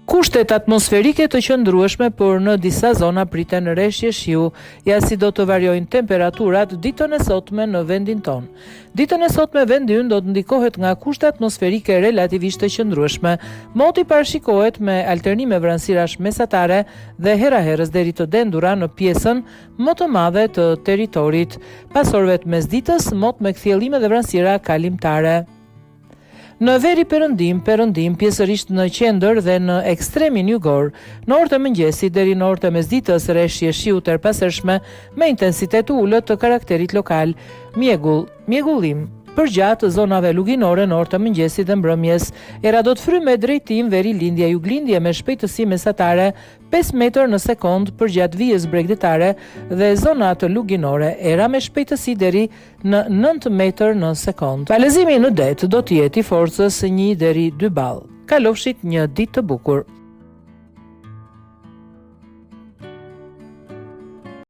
Kushtet atmosferike të qëndrueshme, por në disa zona priten rreshje shiu, ja si do të variojnë temperaturat ditën e sotme në vendin ton. Ditën e sotme vendi ynë do të ndikohet nga kushte atmosferike relativisht të qëndrueshme. Moti parashikohet me alternime vranësirash mesatare dhe heraherës deri të dendura në pjesën më të madhe të territorit. Pas orëve të mesditës, mot me kthjellime dhe vranësira kalimtare. Në veri perëndim, pjesërisht në qendër dhe në ekstremin jugor, në orët e mëngjesit deri në orët e mesditës rreshje shiu të erpasërshme me intensitet ulët të karakterit lokal, mjegullim. Përgjatë zonave luginore në orët e mëngjesit dhe mbrëmjes, era do të fry me drejtim veri-lindje juglindje me shpejtësi mesatare 5 metër në sekond përgjatë vijës bregdetare dhe zonat luginore, era me shpejtësi deri në 9 metër në sekond. Palezimi në det do të jetë i forcës 1 deri 2 ball. Kalofshit një ditë të bukur.